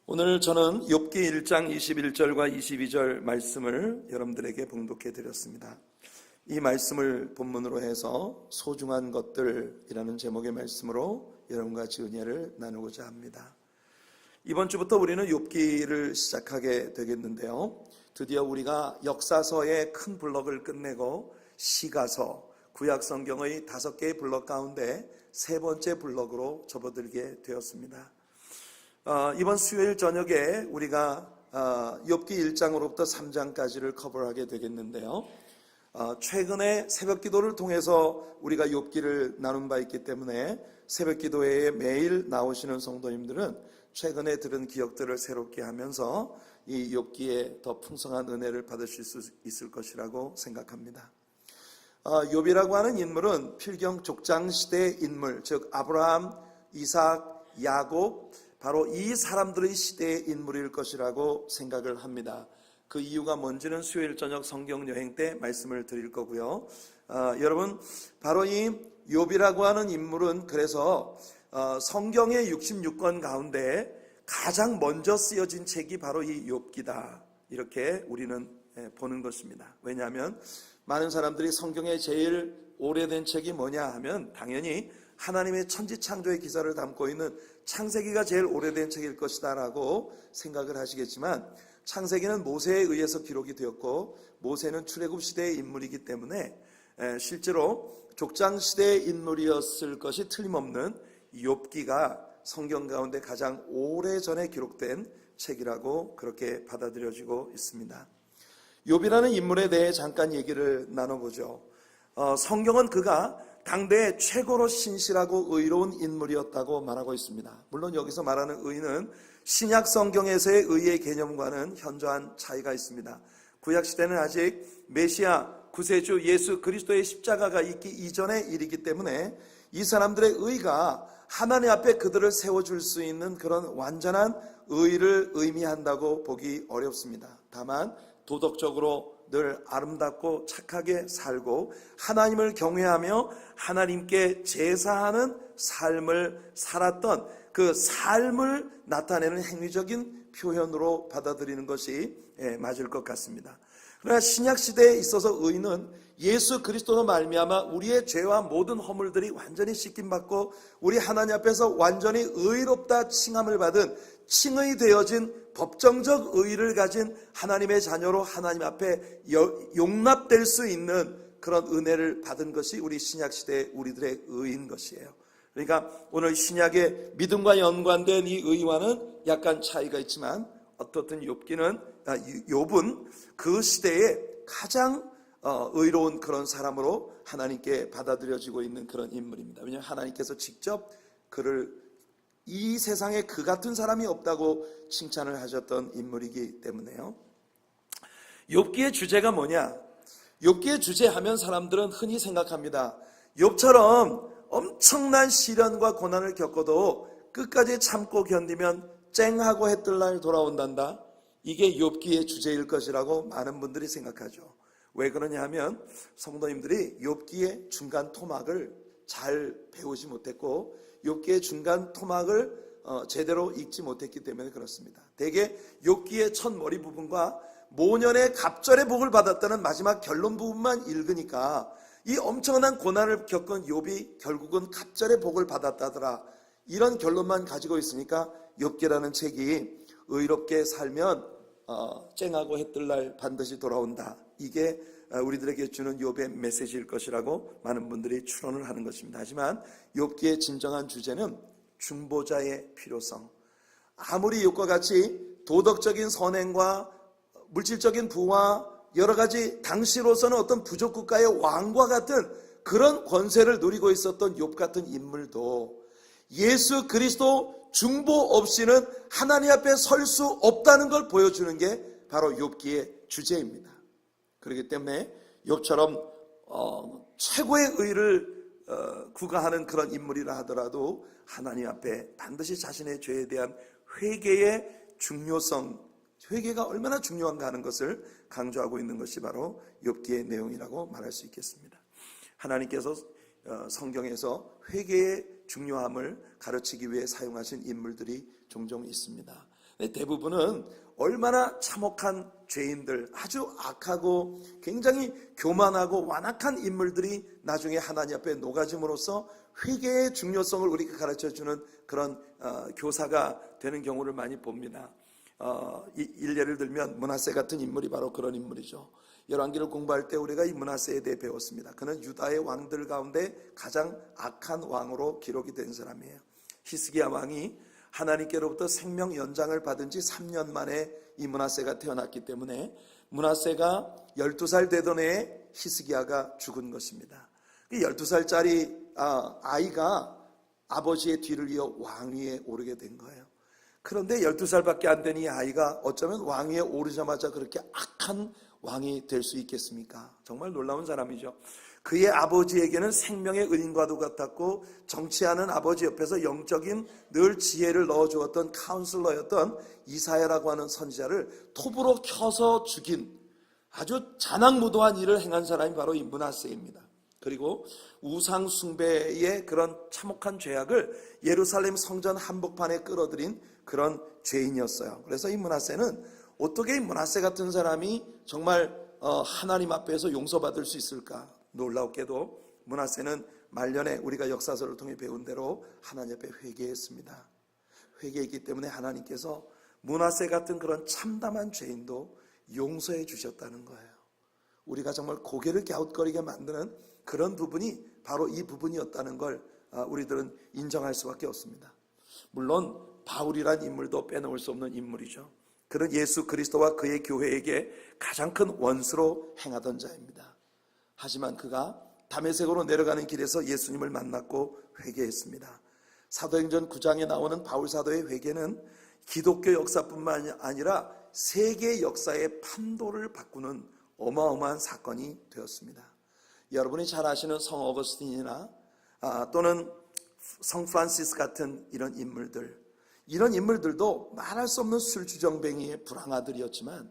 오늘 저는 욥기 1장 21절과 22절 말씀을 여러분들에게 봉독해 드렸습니다. 이 말씀을 본문으로 해서 소중한 것들이라는 제목의 말씀으로 여러분과 같이 은혜를 나누고자 합니다. 이번 주부터 우리는 욥기를 시작하게 되겠는데요, 드디어 우리가 역사서의 큰 블록을 끝내고 시가서, 구약 성경의 5개의 블록 가운데 세 번째 블록으로 접어들게 되었습니다. 이번 수요일 저녁에 우리가 욥기 1장으로부터 3장까지를 커버하게 되겠는데요, 최근에 새벽 기도를 통해서 우리가 욥기를 나눈 바 있기 때문에 새벽 기도회에 매일 나오시는 성도님들은 최근에 들은 기억들을 새롭게 하면서 이 욥기에 더 풍성한 은혜를 받으실 수 있을 것이라고 생각합니다. 욥이라고 하는 인물은 필경 족장시대의 인물, 즉 아브라함, 이삭, 야곱, 바로 이 사람들의 시대의 인물일 것이라고 생각을 합니다. 그 이유가 뭔지는 수요일 저녁 성경 여행 때 말씀을 드릴 거고요. 여러분, 바로 이 욥이라고 하는 인물은 그래서 성경의 66권 가운데 가장 먼저 쓰여진 책이 바로 이 욥기다, 이렇게 우리는 보는 것입니다. 왜냐하면 많은 사람들이 성경의 제일 오래된 책이 뭐냐 하면 당연히 하나님의 천지창조의 기사를 담고 있는 창세기가 제일 오래된 책일 것이다 라고 생각을 하시겠지만, 창세기는 모세에 의해서 기록이 되었고 모세는 출애굽 시대의 인물이기 때문에 실제로 족장시대의 인물이었을 것이 틀림없는 욥기가 성경 가운데 가장 오래전에 기록된 책이라고 그렇게 받아들여지고 있습니다. 욥이라는 인물에 대해 잠깐 얘기를 나눠보죠. 성경은 그가 당대의 최고로 신실하고 의로운 인물이었다고 말하고 있습니다. 물론 여기서 말하는 의는 신약 성경에서의 의의 개념과는 현저한 차이가 있습니다. 구약 시대는 아직 메시아 구세주 예수 그리스도의 십자가가 있기 이전의 일이기 때문에 이 사람들의 의가 하나님 앞에 그들을 세워줄 수 있는 그런 완전한 의를 의미한다고 보기 어렵습니다. 다만 도덕적으로 늘 아름답고 착하게 살고 하나님을 경외하며 하나님께 제사하는 삶을 살았던 그 삶을 나타내는 행위적인 표현으로 받아들이는 것이 맞을 것 같습니다. 그러나 신약시대에 있어서 의는 예수 그리스도로 말미암아 우리의 죄와 모든 허물들이 완전히 씻김받고 우리 하나님 앞에서 완전히 의롭다 칭함을 받은 칭의 되어진 법정적 의의를 가진 하나님의 자녀로 하나님 앞에 용납될 수 있는 그런 은혜를 받은 것이 우리 신약시대의 우리들의 의인 것이에요. 그러니까 오늘 신약의 믿음과 연관된 이 의와는 약간 차이가 있지만 어떻든 욥은 그 시대에 가장 의로운 그런 사람으로 하나님께 받아들여지고 있는 그런 인물입니다. 왜냐하면 하나님께서 직접 그를 이 세상에 그 같은 사람이 없다고 칭찬을 하셨던 인물이기 때문에요. 욥기의 주제가 뭐냐? 욥기의 주제 하면 사람들은 흔히 생각합니다. 욥처럼 엄청난 시련과 고난을 겪어도 끝까지 참고 견디면 쨍하고 해뜰 날 돌아온단다. 이게 욥기의 주제일 것이라고 많은 분들이 생각하죠. 왜 그러냐 하면 성도님들이 욥기의 중간 토막을 잘 배우지 못했고 욥기의 중간 토막을 제대로 읽지 못했기 때문에 그렇습니다. 대개 욥기의 첫 머리 부분과 모년의 갑절의 복을 받았다는 마지막 결론 부분만 읽으니까 이 엄청난 고난을 겪은 욥이 결국은 갑절의 복을 받았다더라, 이런 결론만 가지고 있으니까 욥기라는 책이 의롭게 살면 쨍하고 해뜰 날 반드시 돌아온다, 이게 우리들에게 주는 욥의 메시지일 것이라고 많은 분들이 추론을 하는 것입니다. 하지만 욥기의 진정한 주제는 중보자의 필요성. 아무리 욥과 같이 도덕적인 선행과 물질적인 부와 여러 가지 당시로서는 어떤 부족 국가의 왕과 같은 그런 권세를 누리고 있었던 욥 같은 인물도 예수 그리스도 중보 없이는 하나님 앞에 설 수 없다는 걸 보여주는 게 바로 욥기의 주제입니다. 그렇기 때문에 욥처럼 최고의 의를 구가하는 그런 인물이라 하더라도 하나님 앞에 반드시 자신의 죄에 대한 회개의 중요성, 회개가 얼마나 중요한가 하는 것을 강조하고 있는 것이 바로 욥기의 내용이라고 말할 수 있겠습니다. 하나님께서 성경에서 회개의 중요함을 가르치기 위해 사용하신 인물들이 종종 있습니다. 대부분은 얼마나 참혹한 죄인들, 아주 악하고 굉장히 교만하고 완악한 인물들이 나중에 하나님 앞에 녹아짐으로써 회개의 중요성을 우리에게 가르쳐주는 그런 교사가 되는 경우를 많이 봅니다. 일례를 들면 므낫세 같은 인물이 바로 그런 인물이죠. 열왕기를 공부할 때 우리가 이 므낫세에 대해 배웠습니다. 그는 유다의 왕들 가운데 가장 악한 왕으로 기록이 된 사람이에요. 히스기야 왕이 하나님께로부터 생명 연장을 받은 지 3년 만에 이 므낫세가 태어났기 때문에 므낫세가 12살 되던 해에 히스기야가 죽은 것입니다. 12살짜리 아이가 아버지의 뒤를 이어 왕위에 오르게 된 거예요. 그런데 12살밖에 안 된 이 아이가 어쩌면 왕위에 오르자마자 그렇게 악한 왕이 될 수 있겠습니까? 정말 놀라운 사람이죠. 그의 아버지에게는 생명의 은인과도 같았고 정치하는 아버지 옆에서 영적인 늘 지혜를 넣어주었던 카운슬러였던 이사야라고 하는 선지자를 톱으로 켜서 죽인 아주 잔악무도한 일을 행한 사람이 바로 이 므낫세입니다. 그리고 우상 숭배의 그런 참혹한 죄악을 예루살렘 성전 한복판에 끌어들인 그런 죄인이었어요. 그래서 이 므낫세는 어떻게 이 므낫세 같은 사람이 정말 하나님 앞에서 용서받을 수 있을까? 놀랍게도 므낫세는 말년에 우리가 역사서를 통해 배운 대로 하나님 앞에 회개했습니다. 회개했기 때문에 하나님께서 므낫세 같은 그런 참담한 죄인도 용서해 주셨다는 거예요. 우리가 정말 고개를 갸웃거리게 만드는 그런 부분이 바로 이 부분이었다는 걸 우리들은 인정할 수밖에 없습니다. 물론 바울이란 인물도 빼놓을 수 없는 인물이죠. 그는 예수 그리스도와 그의 교회에게 가장 큰 원수로 행하던 자입니다. 하지만 그가 다메섹으로 내려가는 길에서 예수님을 만났고 회개했습니다. 사도행전 9장에 나오는 바울 사도의 회개는 기독교 역사뿐만 아니라 세계 역사의 판도를 바꾸는 어마어마한 사건이 되었습니다. 여러분이 잘 아시는 성 어거스틴이나 또는 성 프란시스 같은 이런 인물들도 말할 수 없는 술주정뱅이의 불황아들이었지만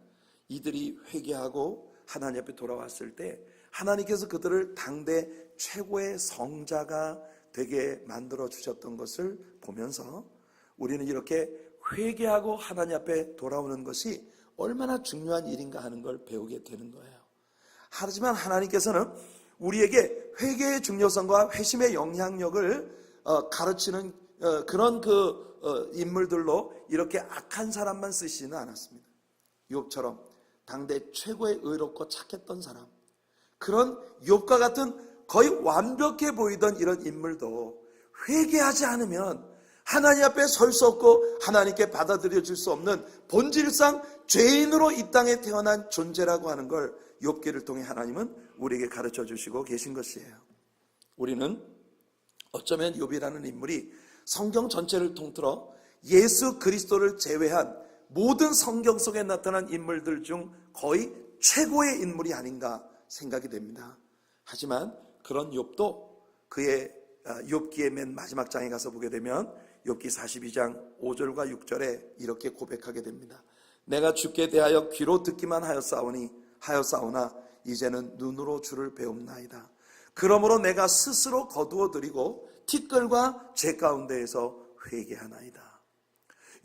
이들이 회개하고 하나님 앞에 돌아왔을 때 하나님께서 그들을 당대 최고의 성자가 되게 만들어 주셨던 것을 보면서 우리는 이렇게 회개하고 하나님 앞에 돌아오는 것이 얼마나 중요한 일인가 하는 걸 배우게 되는 거예요. 하지만 하나님께서는 우리에게 회개의 중요성과 회심의 영향력을 가르치는 그런 인물들로 이렇게 악한 사람만 쓰시지는 않았습니다. 욥처럼 당대 최고의 의롭고 착했던 사람, 그런 욥과 같은 거의 완벽해 보이던 이런 인물도 회개하지 않으면 하나님 앞에 설 수 없고 하나님께 받아들여질 수 없는 본질상 죄인으로 이 땅에 태어난 존재라고 하는 걸 욥기를 통해 하나님은 우리에게 가르쳐 주시고 계신 것이에요. 우리는 어쩌면 욥이라는 인물이 성경 전체를 통틀어 예수 그리스도를 제외한 모든 성경 속에 나타난 인물들 중 거의 최고의 인물이 아닌가 생각이 됩니다. 하지만 그런 욥도 그의 욥기의 맨 마지막 장에 가서 보게 되면 욥기 42장 5절과 6절에 이렇게 고백하게 됩니다. 내가 주께 대하여 귀로 듣기만 하였사오나 이제는 눈으로 주를 배움나이다. 그러므로 내가 스스로 거두어드리고 티끌과 제 가운데에서 회개하나이다.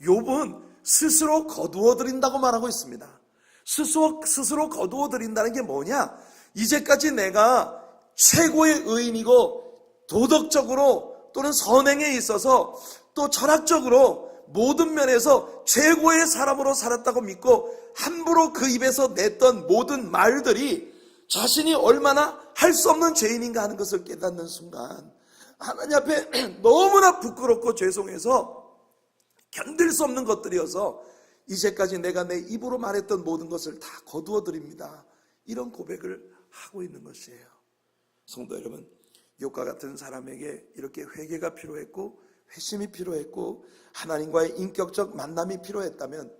욥은 스스로 거두어드린다고 말하고 있습니다. 스스로 거두어드린다는 게 뭐냐? 이제까지 내가 최고의 의인이고 도덕적으로 또는 선행에 있어서 또 철학적으로 모든 면에서 최고의 사람으로 살았다고 믿고 함부로 그 입에서 냈던 모든 말들이 자신이 얼마나 할 수 없는 죄인인가 하는 것을 깨닫는 순간 하나님 앞에 너무나 부끄럽고 죄송해서 견딜 수 없는 것들이어서 이제까지 내가 내 입으로 말했던 모든 것을 다 거두어 드립니다. 이런 고백을 하고 있는 것이에요. 성도 여러분, 욥과 같은 사람에게 이렇게 회개가 필요했고 회심이 필요했고 하나님과의 인격적 만남이 필요했다면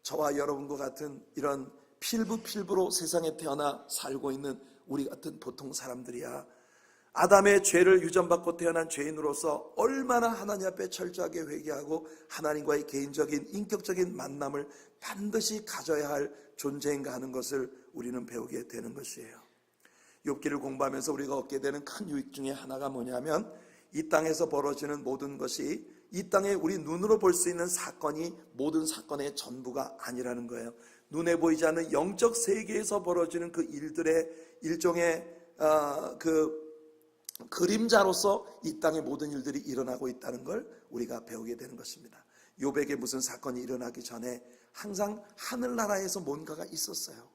저와 여러분과 같은 이런 필부로 세상에 태어나 살고 있는 우리 같은 보통 사람들이야 아담의 죄를 유전받고 태어난 죄인으로서 얼마나 하나님 앞에 철저하게 회개하고 하나님과의 개인적인 인격적인 만남을 반드시 가져야 할 존재인가 하는 것을 우리는 배우게 되는 것이에요. 욥기를 공부하면서 우리가 얻게 되는 큰 유익 중에 하나가 뭐냐면 이 땅에서 벌어지는 모든 것이 이 땅에 우리 눈으로 볼 수 있는 사건이 모든 사건의 전부가 아니라는 거예요. 눈에 보이지 않는 영적 세계에서 벌어지는 그 일들의 일종의 그 그림자로서 이 땅의 모든 일들이 일어나고 있다는 걸 우리가 배우게 되는 것입니다. 욥에게 무슨 사건이 일어나기 전에 항상 하늘나라에서 뭔가가 있었어요.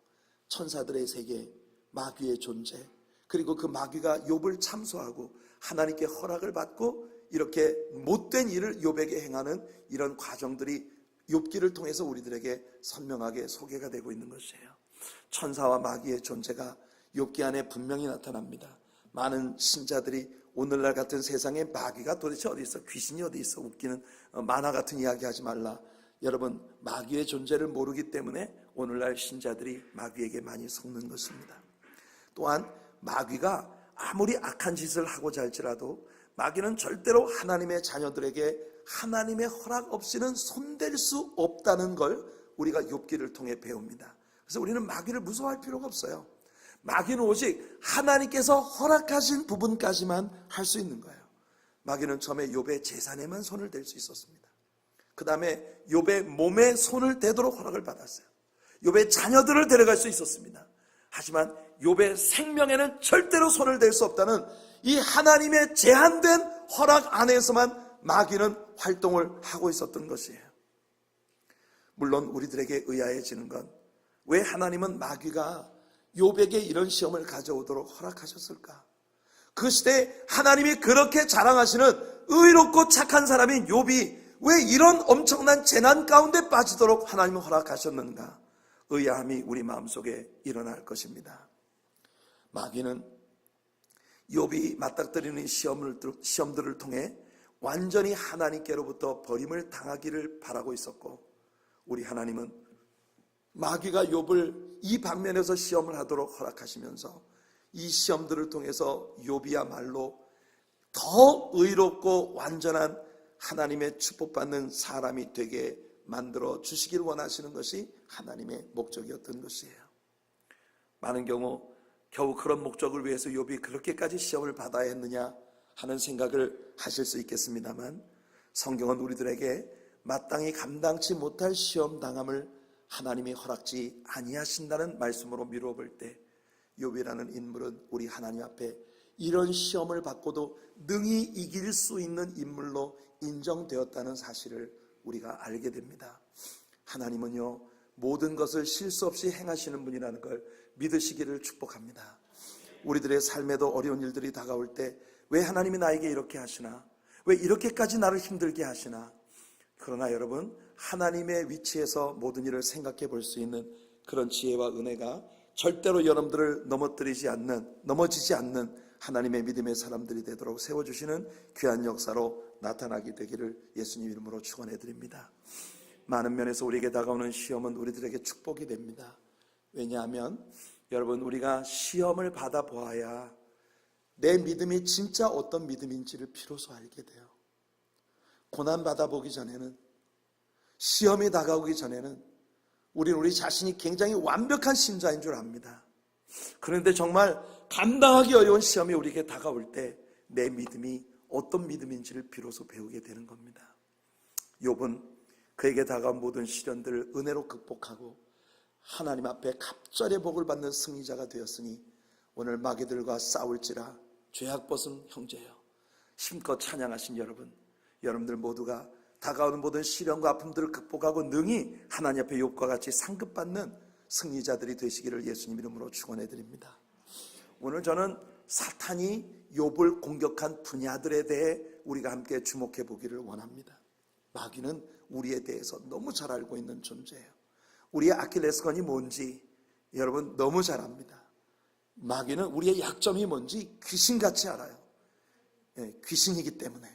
천사들의 세계, 마귀의 존재, 그리고 그 마귀가 욥을 참소하고 하나님께 허락을 받고 이렇게 못된 일을 욥에게 행하는 이런 과정들이 욥기를 통해서 우리들에게 선명하게 소개가 되고 있는 것이에요. 천사와 마귀의 존재가 욥기 안에 분명히 나타납니다. 많은 신자들이 오늘날 같은 세상에 마귀가 도대체 어디 있어? 귀신이 어디 있어? 웃기는 만화 같은 이야기 하지 말라. 여러분, 마귀의 존재를 모르기 때문에 오늘날 신자들이 마귀에게 많이 속는 것입니다. 또한 마귀가 아무리 악한 짓을 하고자 할지라도 마귀는 절대로 하나님의 자녀들에게 하나님의 허락 없이는 손댈 수 없다는 걸 우리가 욥기를 통해 배웁니다. 그래서 우리는 마귀를 무서워할 필요가 없어요. 마귀는 오직 하나님께서 허락하신 부분까지만 할 수 있는 거예요. 마귀는 처음에 욥의 재산에만 손을 댈 수 있었습니다. 그 다음에 욥의 몸에 손을 대도록 허락을 받았어요. 욥의 자녀들을 데려갈 수 있었습니다. 하지만 욥의 생명에는 절대로 손을 댈 수 없다는 이 하나님의 제한된 허락 안에서만 마귀는 활동을 하고 있었던 것이에요. 물론 우리들에게 의아해지는 건 왜 하나님은 마귀가 욥에게 이런 시험을 가져오도록 허락하셨을까? 그 시대에 하나님이 그렇게 자랑하시는 의롭고 착한 사람인 욥이 왜 이런 엄청난 재난 가운데 빠지도록 하나님은 허락하셨는가? 의아함이 우리 마음속에 일어날 것입니다. 마귀는 욥이 맞닥뜨리는 시험들을 통해 완전히 하나님께로부터 버림을 당하기를 바라고 있었고, 우리 하나님은 마귀가 욥을 이 방면에서 시험을 하도록 허락하시면서 이 시험들을 통해서 욥이야말로 더 의롭고 완전한 하나님의 축복받는 사람이 되게 만들어 주시길 원하시는 것이 하나님의 목적이었던 것이에요. 많은 경우 겨우 그런 목적을 위해서 욥이 그렇게까지 시험을 받아야 했느냐 하는 생각을 하실 수 있겠습니다만, 성경은 우리들에게 마땅히 감당치 못할 시험 당함을 하나님이 허락지 아니하신다는 말씀으로 미루어 볼 때 욥이라는 인물은 우리 하나님 앞에 이런 시험을 받고도 능히 이길 수 있는 인물로 인정되었다는 사실을 우리가 알게 됩니다. 하나님은요, 모든 것을 실수 없이 행하시는 분이라는 걸 믿으시기를 축복합니다. 우리들의 삶에도 어려운 일들이 다가올 때 왜 하나님이 나에게 이렇게 하시나? 왜 이렇게까지 나를 힘들게 하시나? 그러나 여러분, 하나님의 위치에서 모든 일을 생각해 볼 수 있는 그런 지혜와 은혜가 절대로 여러분들을 넘어지지 않는 하나님의 믿음의 사람들이 되도록 세워주시는 귀한 역사로 나타나게 되기를 예수님 이름으로 축원해 드립니다. 많은 면에서 우리에게 다가오는 시험은 우리들에게 축복이 됩니다. 왜냐하면 여러분, 우리가 시험을 받아보아야 내 믿음이 진짜 어떤 믿음인지를 비로소 알게 돼요. 고난 받아보기 전에는, 시험이 다가오기 전에는 우리는 우리 자신이 굉장히 완벽한 신자인 줄 압니다. 그런데 정말 감당하기 어려운 시험이 우리에게 다가올 때 내 믿음이 어떤 믿음인지를 비로소 배우게 되는 겁니다. 욥은 그에게 다가온 모든 시련들을 은혜로 극복하고 하나님 앞에 갑절의 복을 받는 승리자가 되었으니 오늘 마귀들과 싸울지라 죄악 벗은 형제여, 힘껏 찬양하신 여러분들 모두가 다가오는 모든 시련과 아픔들을 극복하고 능히 하나님 앞에 욥과 같이 상급받는 승리자들이 되시기를 예수님 이름으로 축원해 드립니다. 오늘 저는 사탄이 욥을 공격한 분야들에 대해 우리가 함께 주목해 보기를 원합니다. 마귀는 우리에 대해서 너무 잘 알고 있는 존재예요. 우리의 아킬레스건이 뭔지 여러분 너무 잘 압니다. 마귀는 우리의 약점이 뭔지 귀신같이 알아요. 귀신이기 때문에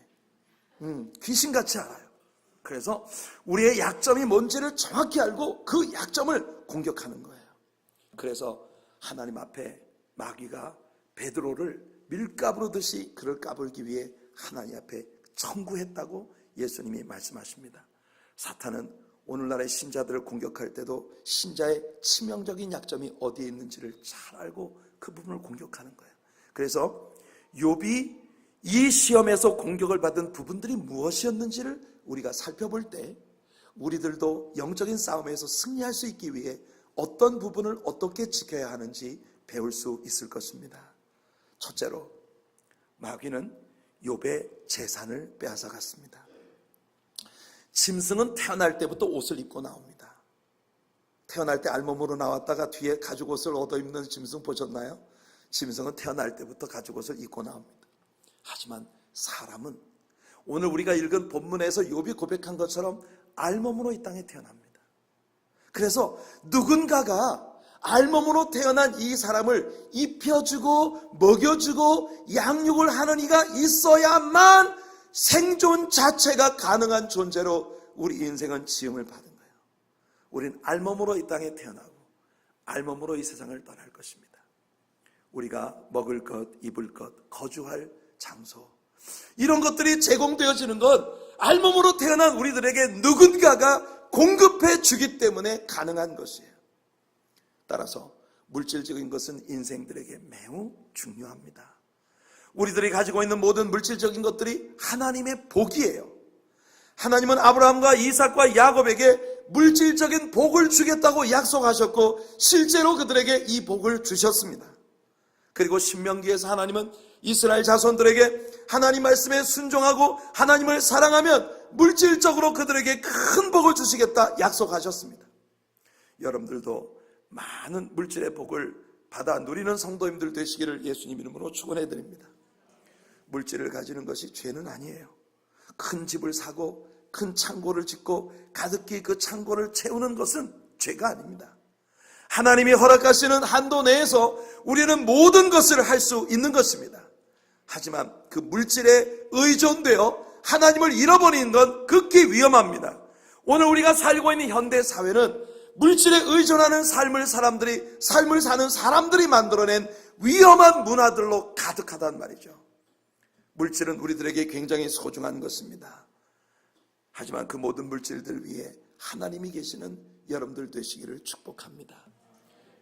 귀신같이 알아요. 그래서 우리의 약점이 뭔지를 정확히 알고 그 약점을 공격하는 거예요. 그래서 하나님 앞에 마귀가 베드로를 밀가부르듯이 그를 까불기 위해 하나님 앞에 청구했다고 예수님이 말씀하십니다. 사탄은 오늘날의 신자들을 공격할 때도 신자의 치명적인 약점이 어디에 있는지를 잘 알고 그 부분을 공격하는 거예요. 그래서 욥이 이 시험에서 공격을 받은 부분들이 무엇이었는지를 우리가 살펴볼 때 우리들도 영적인 싸움에서 승리할 수 있기 위해 어떤 부분을 어떻게 지켜야 하는지 배울 수 있을 것입니다. 첫째로, 마귀는 욥의 재산을 빼앗아갔습니다. 짐승은 태어날 때부터 옷을 입고 나옵니다. 태어날 때 알몸으로 나왔다가 뒤에 가죽옷을 얻어 입는 짐승 보셨나요? 짐승은 태어날 때부터 가죽옷을 입고 나옵니다. 하지만 사람은 오늘 우리가 읽은 본문에서 욥이 고백한 것처럼 알몸으로 이 땅에 태어납니다. 그래서 누군가가 알몸으로 태어난 이 사람을 입혀주고 먹여주고 양육을 하는 이가 있어야만 생존 자체가 가능한 존재로 우리 인생은 지음을 받은 거예요. 우린 알몸으로 이 땅에 태어나고 알몸으로 이 세상을 떠날 것입니다. 우리가 먹을 것, 입을 것, 거주할 장소, 이런 것들이 제공되어지는 건 알몸으로 태어난 우리들에게 누군가가 공급해 주기 때문에 가능한 것이에요. 따라서 물질적인 것은 인생들에게 매우 중요합니다. 우리들이 가지고 있는 모든 물질적인 것들이 하나님의 복이에요. 하나님은 아브라함과 이삭과 야곱에게 물질적인 복을 주겠다고 약속하셨고 실제로 그들에게 이 복을 주셨습니다. 그리고 신명기에서 하나님은 이스라엘 자손들에게 하나님 말씀에 순종하고 하나님을 사랑하면 물질적으로 그들에게 큰 복을 주시겠다 약속하셨습니다. 여러분들도 많은 물질의 복을 받아 누리는 성도님들 되시기를 예수님 이름으로 축원해 드립니다. 물질을 가지는 것이 죄는 아니에요. 큰 집을 사고 큰 창고를 짓고 가득히 그 창고를 채우는 것은 죄가 아닙니다. 하나님이 허락하시는 한도 내에서 우리는 모든 것을 할 수 있는 것입니다. 하지만 그 물질에 의존되어 하나님을 잃어버리는 건 극히 위험합니다. 오늘 우리가 살고 있는 현대 사회는 물질에 의존하는 삶을 사는 사람들이 만들어낸 위험한 문화들로 가득하단 말이죠. 물질은 우리들에게 굉장히 소중한 것입니다. 하지만 그 모든 물질들 위에 하나님이 계시는 여러분들 되시기를 축복합니다.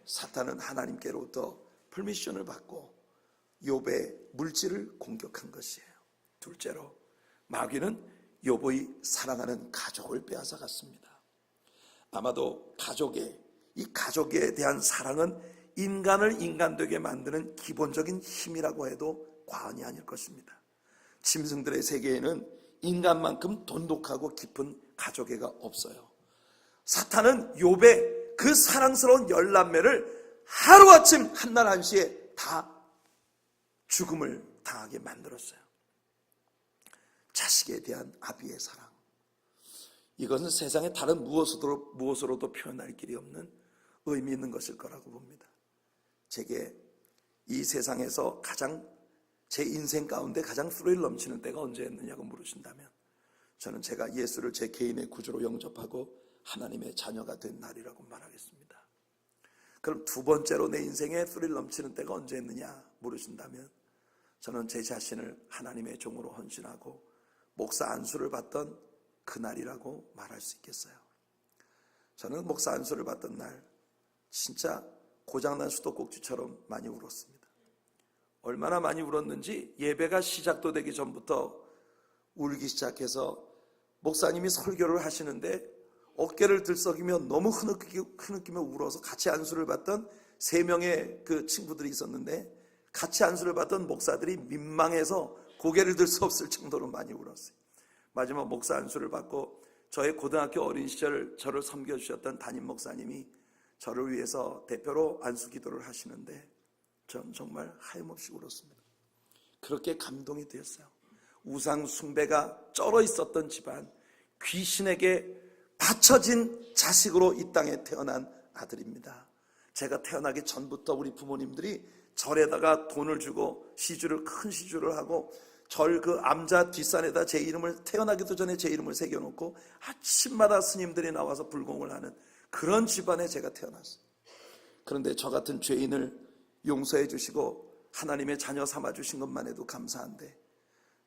사탄은 하나님께로부터 퍼미션을 받고 욥의 물질을 공격한 것이에요. 둘째로, 마귀는 욥의 사랑하는 가족을 빼앗아갔습니다. 아마도 이 가족에 대한 사랑은 인간을 인간되게 만드는 기본적인 힘이라고 해도 과언이 아닐 것입니다. 짐승들의 세계에는 인간만큼 돈독하고 깊은 가족애가 없어요. 사탄은 욥의 그 사랑스러운 열남매를 하루아침 한날 한시에 다 죽음을 당하게 만들었어요. 자식에 대한 아비의 사랑, 이것은 세상의 다른 무엇으로도 표현할 길이 없는 의미 있는 것일 거라고 봅니다. 제게 이 세상에서 제 인생 가운데 가장 스릴 넘치는 때가 언제였느냐고 물으신다면 저는 제가 예수를 제 개인의 구주로 영접하고 하나님의 자녀가 된 날이라고 말하겠습니다. 그럼 두 번째로 내 인생에 스릴 넘치는 때가 언제였느냐 물으신다면 저는 제 자신을 하나님의 종으로 헌신하고 목사 안수를 받던 그날이라고 말할 수 있겠어요. 저는 목사 안수를 받던 날 진짜 고장난 수도꼭지처럼 많이 울었습니다. 얼마나 많이 울었는지 예배가 시작도 되기 전부터 울기 시작해서 목사님이 설교를 하시는데 어깨를 들썩이며 너무 흐느끼며 울어서 같이 안수를 받던 3명의 그 친구들이 있었는데 같이 안수를 받던 목사들이 민망해서 고개를 들 수 없을 정도로 많이 울었어요. 마지막 목사 안수를 받고 저의 고등학교 어린 시절 저를 섬겨주셨던 담임 목사님이 저를 위해서 대표로 안수 기도를 하시는데 전 정말 하염없이 울었습니다. 그렇게 감동이 되었어요. 우상 숭배가 쩔어 있었던 집안, 귀신에게 바쳐진 자식으로 이 땅에 태어난 아들입니다. 제가 태어나기 전부터 우리 부모님들이 절에다가 돈을 주고 큰 시주를 하고 절 그 암자 뒷산에다 제 이름을, 태어나기도 전에 제 이름을 새겨놓고 아침마다 스님들이 나와서 불공을 하는 그런 집안에 제가 태어났어요. 그런데 저 같은 죄인을 용서해 주시고 하나님의 자녀 삼아 주신 것만 해도 감사한데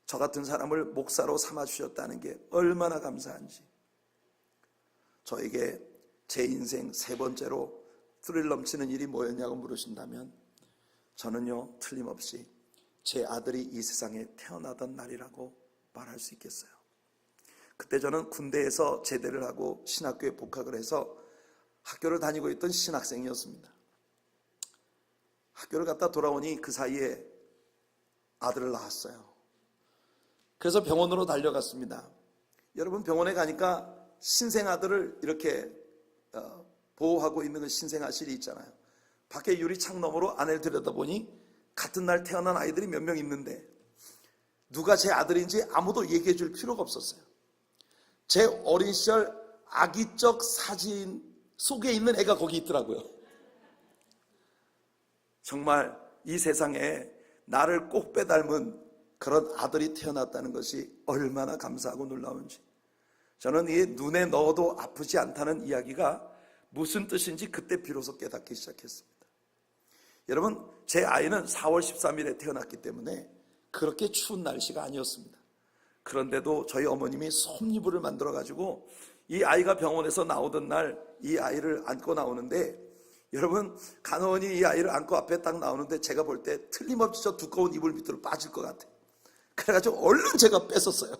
저 같은 사람을 목사로 삼아 주셨다는 게 얼마나 감사한지. 저에게 제 인생 3번째로 스릴 넘치는 일이 뭐였냐고 물으신다면 저는요, 틀림없이 제 아들이 이 세상에 태어나던 날이라고 말할 수 있겠어요. 그때 저는 군대에서 제대를 하고 신학교에 복학을 해서 학교를 다니고 있던 신학생이었습니다. 학교를 갔다 돌아오니 그 사이에 아들을 낳았어요. 그래서 병원으로 달려갔습니다. 여러분, 병원에 가니까 신생아들을 이렇게 보호하고 있는 그 신생아실이 있잖아요. 밖에 유리창 너머로 안을 들여다보니 같은 날 태어난 아이들이 몇 명 있는데 누가 제 아들인지 아무도 얘기해 줄 필요가 없었어요. 제 어린 시절 아기적 사진 속에 있는 애가 거기 있더라고요. 정말 이 세상에 나를 꼭 빼닮은 그런 아들이 태어났다는 것이 얼마나 감사하고 놀라운지, 저는 이 눈에 넣어도 아프지 않다는 이야기가 무슨 뜻인지 그때 비로소 깨닫기 시작했습니다. 여러분, 제 아이는 4월 13일에 태어났기 때문에 그렇게 추운 날씨가 아니었습니다. 그런데도 저희 어머님이 솜이불을 만들어 가지고 이 아이가 병원에서 나오던 날 이 아이를 안고 나오는데, 여러분, 간호원이 이 아이를 안고 앞에 딱 나오는데 제가 볼 때 틀림없이 저 두꺼운 이불 밑으로 빠질 것 같아요. 그래가지고 얼른 제가 뺐었어요.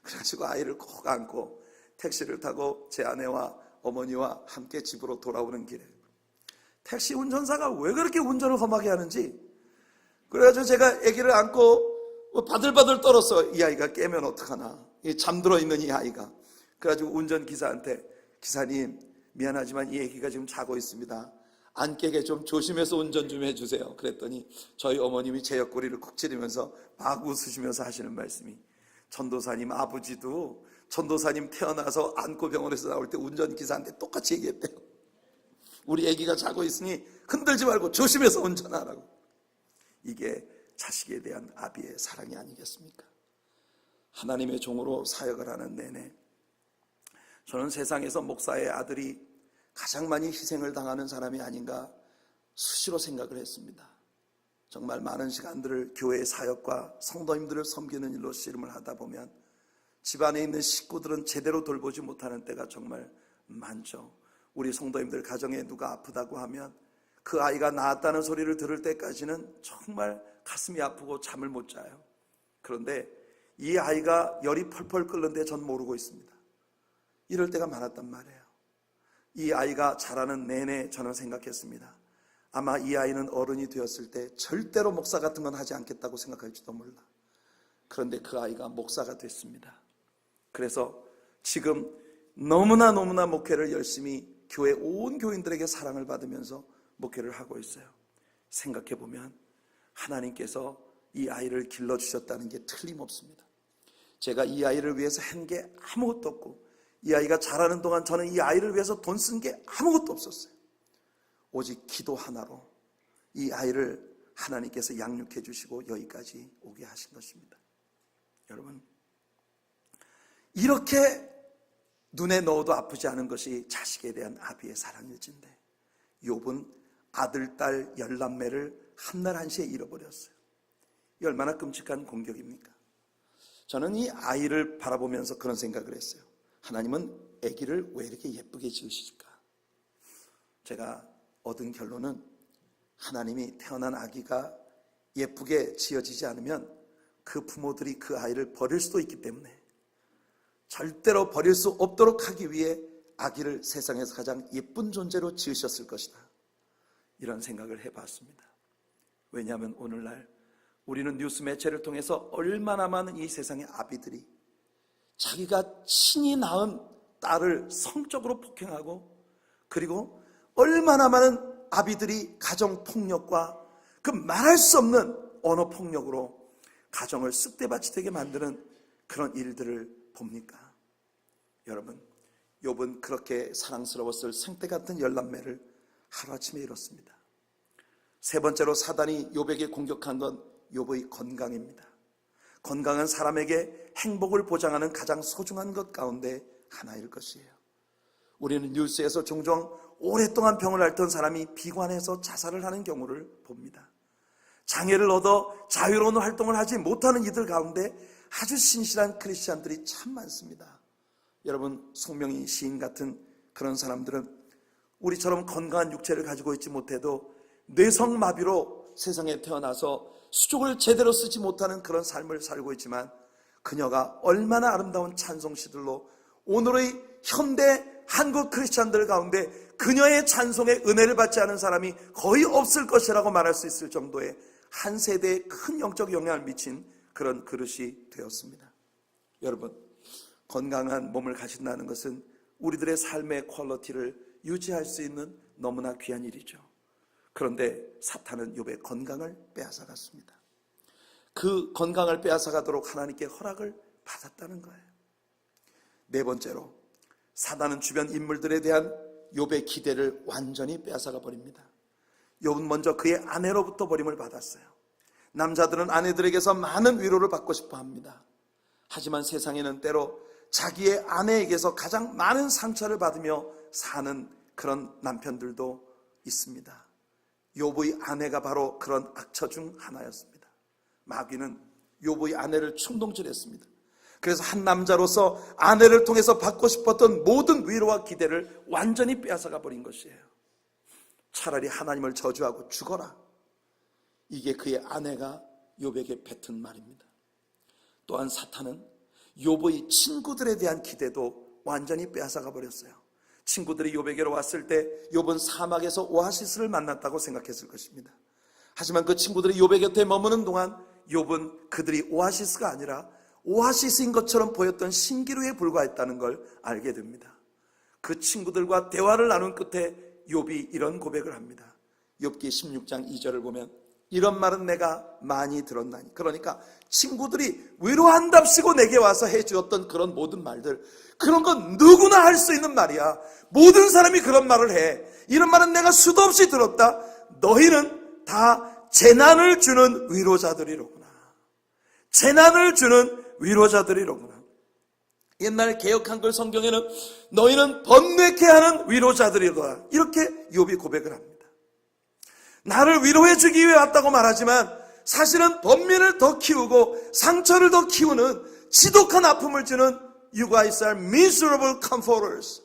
그래가지고 아이를 꼭 안고 택시를 타고 제 아내와 어머니와 함께 집으로 돌아오는 길에 택시 운전사가 왜 그렇게 운전을 험하게 하는지, 그래가지고 제가 아기를 안고 바들바들 떨었어. 이 아이가 깨면 어떡하나, 잠들어 있는 이 아이가. 그래가지고 운전기사한테, 기사님 미안하지만 이 아기가 지금 자고 있습니다. 안 깨게 좀 조심해서 운전 좀 해주세요. 그랬더니 저희 어머님이 제 옆구리를 쿡 찌르면서 막 웃으시면서 하시는 말씀이, 전도사님 아버지도 전도사님 태어나서 안고 병원에서 나올 때 운전기사한테 똑같이 얘기했대요. 우리 아기가 자고 있으니 흔들지 말고 조심해서 운전하라고. 이게 자식에 대한 아비의 사랑이 아니겠습니까? 하나님의 종으로 사역을 하는 내내 저는 세상에서 목사의 아들이 가장 많이 희생을 당하는 사람이 아닌가 수시로 생각을 했습니다. 정말 많은 시간들을 교회의 사역과 성도님들을 섬기는 일로 씨름을 하다 보면 집안에 있는 식구들은 제대로 돌보지 못하는 때가 정말 많죠. 우리 성도님들 가정에 누가 아프다고 하면 그 아이가 나았다는 소리를 들을 때까지는 정말 가슴이 아프고 잠을 못 자요. 그런데 이 아이가 열이 펄펄 끓는데 전 모르고 있습니다. 이럴 때가 많았단 말이에요. 이 아이가 자라는 내내 저는 생각했습니다. 아마 이 아이는 어른이 되었을 때 절대로 목사 같은 건 하지 않겠다고 생각할지도 몰라. 그런데 그 아이가 목사가 됐습니다. 그래서 지금 너무나 목회를 열심히 교회 온 교인들에게 사랑을 받으면서 목회를 하고 있어요. 생각해보면 하나님께서 이 아이를 길러주셨다는 게 틀림없습니다. 제가 이 아이를 위해서 한 게 아무것도 없고, 이 아이가 자라는 동안 저는 이 아이를 위해서 돈 쓴 게 아무것도 없었어요. 오직 기도 하나로 이 아이를 하나님께서 양육해 주시고 여기까지 오게 하신 것입니다. 여러분, 이렇게 눈에 넣어도 아프지 않은 것이 자식에 대한 아비의 사랑일진데, 욥은 아들, 딸, 10남매를 한날 한시에 잃어버렸어요. 이 얼마나 끔찍한 공격입니까? 저는 이 아이를 바라보면서 그런 생각을 했어요. 하나님은 아기를 왜 이렇게 예쁘게 지으실까? 제가 얻은 결론은, 하나님이 태어난 아기가 예쁘게 지어지지 않으면 그 부모들이 그 아이를 버릴 수도 있기 때문에 절대로 버릴 수 없도록 하기 위해 아기를 세상에서 가장 예쁜 존재로 지으셨을 것이다, 이런 생각을 해봤습니다. 왜냐하면 오늘날 우리는 뉴스 매체를 통해서 얼마나 많은 이 세상의 아비들이 자기가 친히 낳은 딸을 성적으로 폭행하고, 그리고 얼마나 많은 아비들이 가정폭력과 그 말할 수 없는 언어폭력으로 가정을 쑥대밭이 되게 만드는 그런 일들을 봅니까? 여러분, 욥은 그렇게 사랑스러웠을 생태 같은 10남매를 하루아침에 잃었습니다. 세 번째로 사단이 욥에게 공격한 건 욥의 건강입니다. 건강은 사람에게 행복을 보장하는 가장 소중한 것 가운데 하나일 것이에요. 우리는 뉴스에서 종종 오랫동안 병을 앓던 사람이 비관해서 자살을 하는 경우를 봅니다. 장애를 얻어 자유로운 활동을 하지 못하는 이들 가운데 아주 신실한 크리스찬들이 참 많습니다. 여러분, 송명희 시인 같은 그런 사람들은 우리처럼 건강한 육체를 가지고 있지 못해도 뇌성마비로 세상에 태어나서 수족을 제대로 쓰지 못하는 그런 삶을 살고 있지만 그녀가 얼마나 아름다운 찬송시들로 오늘의 현대 한국 크리스찬들 가운데 그녀의 찬송에 은혜를 받지 않은 사람이 거의 없을 것이라고 말할 수 있을 정도의 한 세대에 큰 영적 영향을 미친 그런 그릇이 되었습니다. 여러분, 건강한 몸을 가진다는 것은 우리들의 삶의 퀄리티를 유지할 수 있는 너무나 귀한 일이죠. 그런데 사탄은 욥의 건강을 빼앗아갔습니다. 그 건강을 빼앗아가도록 하나님께 허락을 받았다는 거예요. 네 번째로, 사단은 주변 인물들에 대한 욥의 기대를 완전히 빼앗아가 버립니다. 욥은 먼저 그의 아내로부터 버림을 받았어요. 남자들은 아내들에게서 많은 위로를 받고 싶어 합니다. 하지만 세상에는 때로 자기의 아내에게서 가장 많은 상처를 받으며 사는 그런 남편들도 있습니다. 욥의 아내가 바로 그런 악처 중 하나였습니다. 마귀는 욥의 아내를 충동질했습니다. 그래서 한 남자로서 아내를 통해서 받고 싶었던 모든 위로와 기대를 완전히 빼앗아가 버린 것이에요. 차라리 하나님을 저주하고 죽어라. 이게 그의 아내가 욥에게 뱉은 말입니다. 또한 사탄은 욥의 친구들에 대한 기대도 완전히 빼앗아가 버렸어요. 친구들이 욥에게로 왔을 때 욥은 사막에서 오아시스를 만났다고 생각했을 것입니다. 하지만 그 친구들이 욥의 곁에 머무는 동안 욥은 그들이 오아시스가 아니라 오아시스인 것처럼 보였던 신기루에 불과했다는 걸 알게 됩니다. 그 친구들과 대화를 나눈 끝에 욥이 이런 고백을 합니다. 욥기 16장 2절을 보면 이런 말은 내가 많이 들었나니, 그러니까 친구들이 위로한답시고 내게 와서 해주었던 그런 모든 말들, 그런 건 누구나 할 수 있는 말이야. 모든 사람이 그런 말을 해. 이런 말은 내가 수도 없이 들었다. 너희는 다 재난을 주는 위로자들이로구나. 재난을 주는 위로자들이로구나. 옛날 개역 한글 성경에는 너희는 번뇌케 하는 위로자들이로다, 이렇게 욥이 고백을 합니다. 나를 위로해 주기 위해 왔다고 말하지만 사실은 번민을 더 키우고 상처를 더 키우는 지독한 아픔을 주는 You guys are miserable comforters.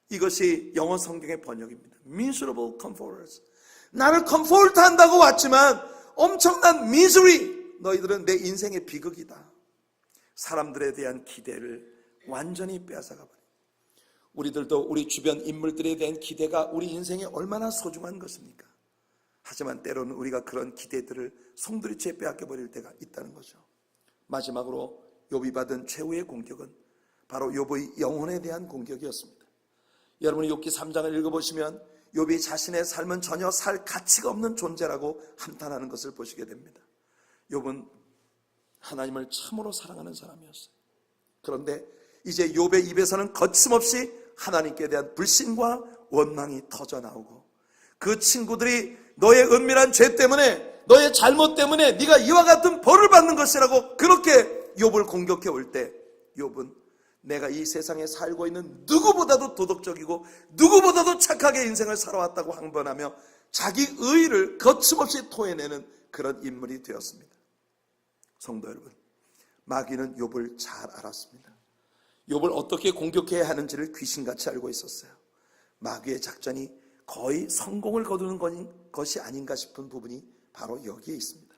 이것이 영어 성경의 번역입니다. Miserable comforters. 나를 컴포트 한다고 왔지만 엄청난 misery, 너희들은 내 인생의 비극이다. 사람들에 대한 기대를 완전히 빼앗아가 버려요. 우리들도 우리 주변 인물들에 대한 기대가 우리 인생에 얼마나 소중한 것입니까? 하지만 때로는 우리가 그런 기대들을 송두리째 빼앗겨 버릴 때가 있다는 거죠. 마지막으로 욥이 받은 최후의 공격은 바로 욥의 영혼에 대한 공격이었습니다. 여러분이 욥기 3장을 읽어보시면 욥이 자신의 삶은 전혀 살 가치가 없는 존재라고 한탄하는 것을 보시게 됩니다. 욥은 하나님을 참으로 사랑하는 사람이었어요. 그런데 이제 욥의 입에서는 거침없이 하나님께 대한 불신과 원망이 터져나오고, 그 친구들이 너의 은밀한 죄 때문에, 너의 잘못 때문에 네가 이와 같은 벌을 받는 것이라고 그렇게 욥을 공격해 올 때, 욥은 내가 이 세상에 살고 있는 누구보다도 도덕적이고 누구보다도 착하게 인생을 살아왔다고 항변하며 자기 의의를 거침없이 토해내는 그런 인물이 되었습니다. 성도 여러분, 마귀는 욥을 잘 알았습니다. 욥을 어떻게 공격해야 하는지를 귀신같이 알고 있었어요. 마귀의 작전이 거의 성공을 거두는 것이 아닌가 싶은 부분이 바로 여기에 있습니다.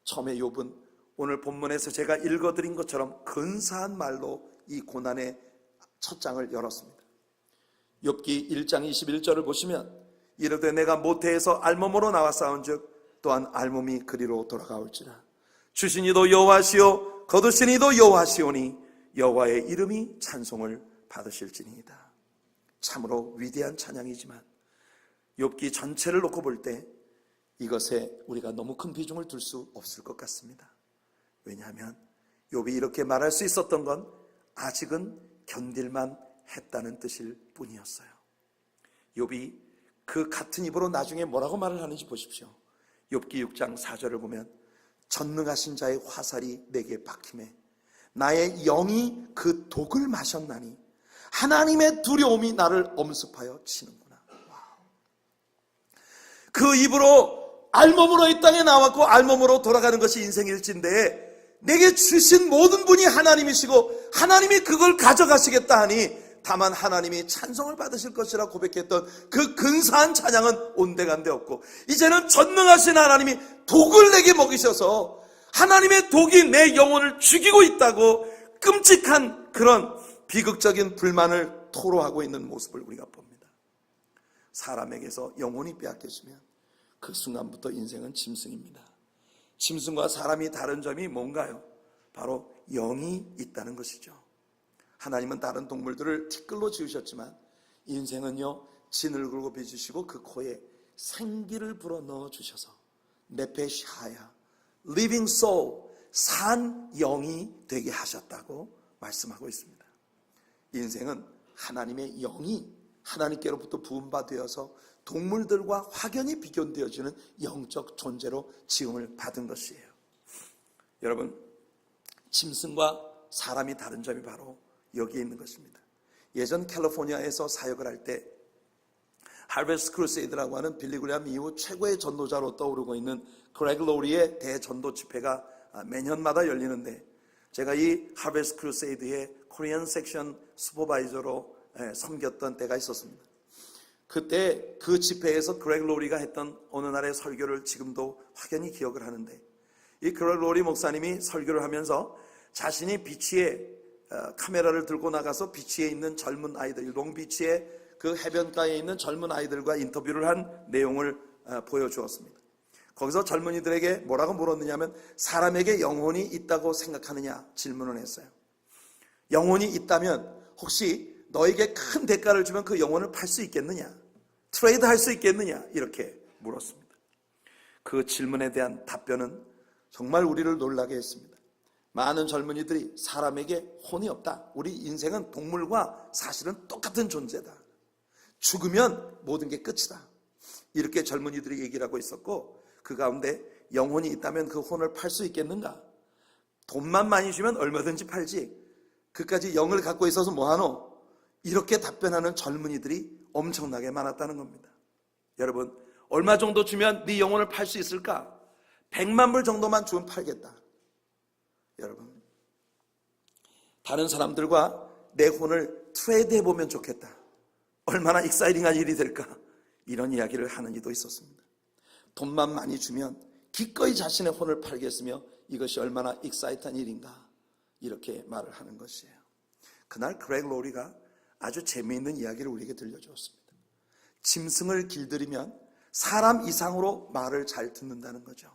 처음에 욥은 오늘 본문에서 제가 읽어드린 것처럼 근사한 말로 이 고난의 첫 장을 열었습니다. 욥기 1장 21절을 보시면 이르되 내가 모태에서 알몸으로 나와 싸운즉 또한 알몸이 그리로 돌아가올지라. 주신 이도 여호와시오 거두신 이도 여호와시오니 여호와의 이름이 찬송을 받으실지니이다. 참으로 위대한 찬양이지만 욥기 전체를 놓고 볼 때 이것에 우리가 너무 큰 비중을 둘 수 없을 것 같습니다. 왜냐하면 욥이 이렇게 말할 수 있었던 건 아직은 견딜만 했다는 뜻일 뿐이었어요. 욥이 그 같은 입으로 나중에 뭐라고 말을 하는지 보십시오. 욥기 6장 4절을 보면 전능하신 자의 화살이 내게 박힘에 나의 영이 그 독을 마셨나니 하나님의 두려움이 나를 엄습하여 치는구나. 와우. 그 입으로 알몸으로 이 땅에 나왔고 알몸으로 돌아가는 것이 인생일진데 내게 주신 모든 분이 하나님이시고 하나님이 그걸 가져가시겠다 하니 다만 하나님이 찬송을 받으실 것이라 고백했던 그 근사한 찬양은 온데간데 없고, 이제는 전능하신 하나님이 독을 내게 먹이셔서 하나님의 독이 내 영혼을 죽이고 있다고 끔찍한 그런 비극적인 불만을 토로하고 있는 모습을 우리가 봅니다. 사람에게서 영혼이 빼앗겨지면 그 순간부터 인생은 짐승입니다. 짐승과 사람이 다른 점이 뭔가요? 바로 영이 있다는 것이죠. 하나님은 다른 동물들을 티끌로 지으셨지만 인생은요, 진을 굴고 빚으시고 그 코에 생기를 불어넣어 주셔서 네페시하야, living soul, 산 영이 되게 하셨다고 말씀하고 있습니다. 인생은 하나님의 영이 하나님께로부터 부음받아서 동물들과 확연히 비교되어지는 영적 존재로 지음을 받은 것이에요. 여러분, 짐승과 사람이 다른 점이 바로 여기에 있는 것입니다. 예전 캘리포니아에서 사역을 할 때 하베스트 크루세이드라고 하는 빌리그레암 이후 최고의 전도자로 떠오르고 있는 그레그 로리의 대전도 집회가 매년마다 열리는데, 제가 이 하베스트 크루세이드의 코리안 섹션 슈퍼바이저로 섬겼던 때가 있었습니다. 그때 그 집회에서 그레그 로리가 했던 어느 날의 설교를 지금도 확연히 기억을 하는데, 이 그레그 로리 목사님이 설교를 하면서 자신이 비치에 카메라를 들고 나가서 비치에 있는 젊은 아이들, 롱비치의 그 해변가에 있는 젊은 아이들과 인터뷰를 한 내용을 보여주었습니다. 거기서 젊은이들에게 뭐라고 물었느냐면, 사람에게 영혼이 있다고 생각하느냐 질문을 했어요. 영혼이 있다면 혹시 너에게 큰 대가를 주면 그 영혼을 팔 수 있겠느냐, 트레이드 할 수 있겠느냐, 이렇게 물었습니다. 그 질문에 대한 답변은 정말 우리를 놀라게 했습니다. 많은 젊은이들이 사람에게 혼이 없다, 우리 인생은 동물과 사실은 똑같은 존재다, 죽으면 모든 게 끝이다, 이렇게 젊은이들이 얘기를 하고 있었고, 그 가운데 영혼이 있다면 그 혼을 팔 수 있겠는가, 돈만 많이 주면 얼마든지 팔지, 그까지 영을 갖고 있어서 뭐하노, 이렇게 답변하는 젊은이들이 엄청나게 많았다는 겁니다. 여러분, 얼마 정도 주면 네 영혼을 팔 수 있을까? 100만 불 정도만 주면 팔겠다. 여러분, 다른 사람들과 내 혼을 트레이드 해보면 좋겠다, 얼마나 익사이팅한 일이 될까, 이런 이야기를 하는 이도 있었습니다. 돈만 많이 주면 기꺼이 자신의 혼을 팔겠으며 이것이 얼마나 익사이팅한 일인가, 이렇게 말을 하는 것이에요. 그날 그레그 로리가 아주 재미있는 이야기를 우리에게 들려주었습니다. 짐승을 길들이면 사람 이상으로 말을 잘 듣는다는 거죠.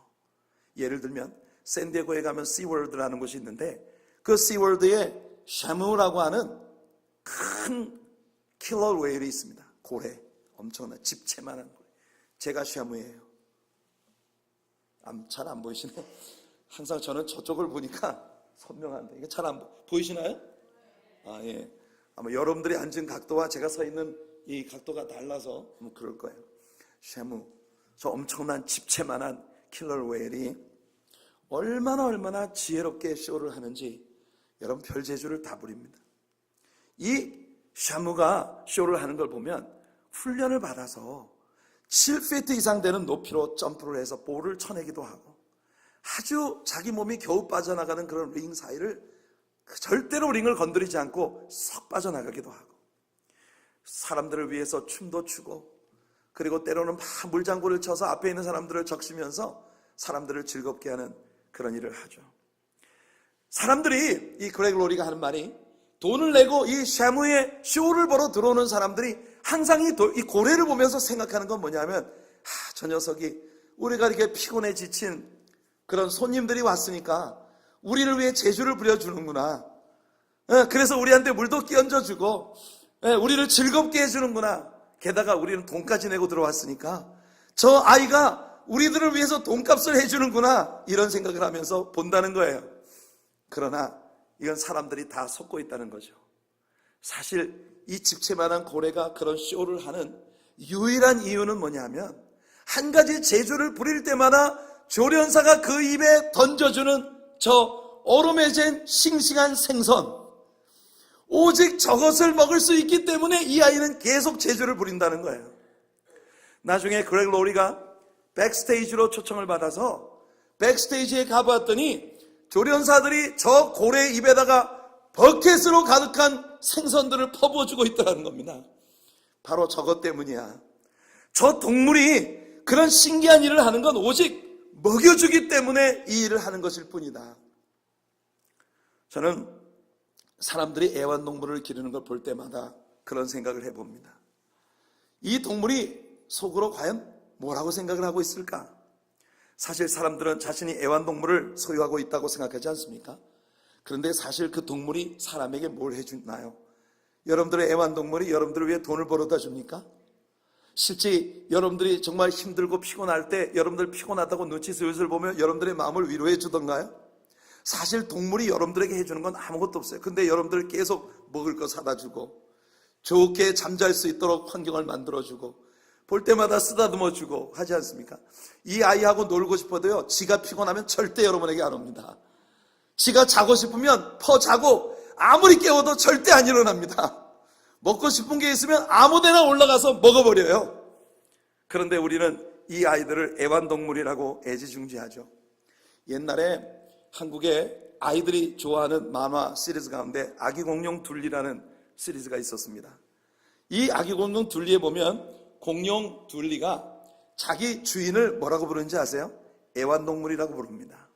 예를 들면 샌디에고에 가면 시월드라는 곳이 있는데, 그 시월드에 샤무라고 하는 큰 킬러 웨일이 있습니다. 고래, 엄청난 집채만한 고래. 제가 샤무예요. 잘 안 보이시네요. 항상 저는 저쪽을 보니까 선명한데 이게 잘 안 보이시나요? 예. 아마 여러분들이 앉은 각도와 제가 서 있는 이 각도가 달라서 뭐 그럴 거예요. 샤무, 저 엄청난 집채만한 킬러 웨일이 얼마나 지혜롭게 쇼를 하는지 여러분 별재주를 다 부립니다. 이 샤무가 쇼를 하는 걸 보면 훈련을 받아서 7피트 이상 되는 높이로 점프를 해서 볼을 쳐내기도 하고, 아주 자기 몸이 겨우 빠져나가는 그런 링 사이를 절대로 링을 건드리지 않고 썩 빠져나가기도 하고, 사람들을 위해서 춤도 추고, 그리고 때로는 막 물장구를 쳐서 앞에 있는 사람들을 적시면서 사람들을 즐겁게 하는 그런 일을 하죠. 사람들이, 이 그레그 로리가 하는 말이, 돈을 내고 이 샤무의 쇼를 보러 들어오는 사람들이 항상 이 고래를 보면서 생각하는 건 뭐냐면, 저 녀석이 우리가 이렇게 피곤해 지친 그런 손님들이 왔으니까 우리를 위해 제주를 부려주는구나, 그래서 우리한테 물도 끼얹어주고 우리를 즐겁게 해주는구나, 게다가 우리는 돈까지 내고 들어왔으니까 저 아이가 우리들을 위해서 돈값을 해주는구나, 이런 생각을 하면서 본다는 거예요. 그러나 이건 사람들이 다 속고 있다는 거죠. 사실 이 집채만한 고래가 그런 쇼를 하는 유일한 이유는 뭐냐면, 한 가지 재주를 부릴 때마다 조련사가 그 입에 던져주는 저 얼음에 잰 싱싱한 생선, 오직 저것을 먹을 수 있기 때문에 이 아이는 계속 재주를 부린다는 거예요. 나중에 그레그 로리가 백스테이지로 초청을 받아서 백스테이지에 가봤더니 조련사들이 저 고래 입에다가 버켓으로 가득한 생선들을 퍼부어주고 있더라는 겁니다. 바로 저것 때문이야. 저 동물이 그런 신기한 일을 하는 건 오직 먹여주기 때문에 이 일을 하는 것일 뿐이다. 저는 사람들이 애완동물을 기르는 걸 볼 때마다 그런 생각을 해봅니다. 이 동물이 속으로 과연 뭐라고 생각을 하고 있을까? 사실 사람들은 자신이 애완동물을 소유하고 있다고 생각하지 않습니까? 그런데 사실 그 동물이 사람에게 뭘 해주나요? 여러분들의 애완동물이 여러분들을 위해 돈을 벌어다 줍니까? 실제 여러분들이 정말 힘들고 피곤할 때 여러분들 피곤하다고 눈치 슬슬 보면 여러분들의 마음을 위로해 주던가요? 사실 동물이 여러분들에게 해주는 건 아무것도 없어요. 근데 여러분들 계속 먹을 거 사다 주고 좋게 잠잘 수 있도록 환경을 만들어주고 볼 때마다 쓰다듬어 주고 하지 않습니까? 이 아이하고 놀고 싶어도요, 지가 피곤하면 절대 여러분에게 안 옵니다. 지가 자고 싶으면 퍼 자고 아무리 깨워도 절대 안 일어납니다. 먹고 싶은 게 있으면 아무데나 올라가서 먹어버려요. 그런데 우리는 이 아이들을 애완동물이라고 애지중지하죠. 옛날에 한국에 아이들이 좋아하는 만화 시리즈 가운데 아기공룡 둘리라는 시리즈가 있었습니다. 이 아기공룡 둘리에 보면 공룡 둘리가 자기 주인을 뭐라고 부르는지 아세요? 애완동물이라고 부릅니다.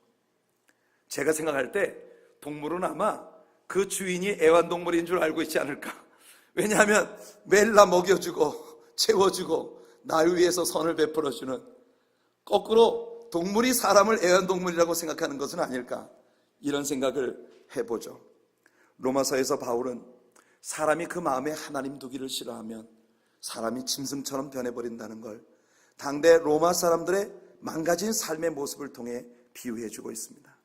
제가 생각할 때 동물은 아마 그 주인이 애완동물인 줄 알고 있지 않을까. 왜냐하면 매일 나 먹여주고 채워주고 날 위해서 선을 베풀어주는, 거꾸로 동물이 사람을 애완동물이라고 생각하는 것은 아닐까, 이런 생각을 해보죠. 로마서에서 바울은 사람이 그 마음에 하나님 두기를 싫어하면 사람이 짐승처럼 변해버린다는 걸 당대 로마 사람들의 망가진 삶의 모습을 통해 비유해주고 있습니다.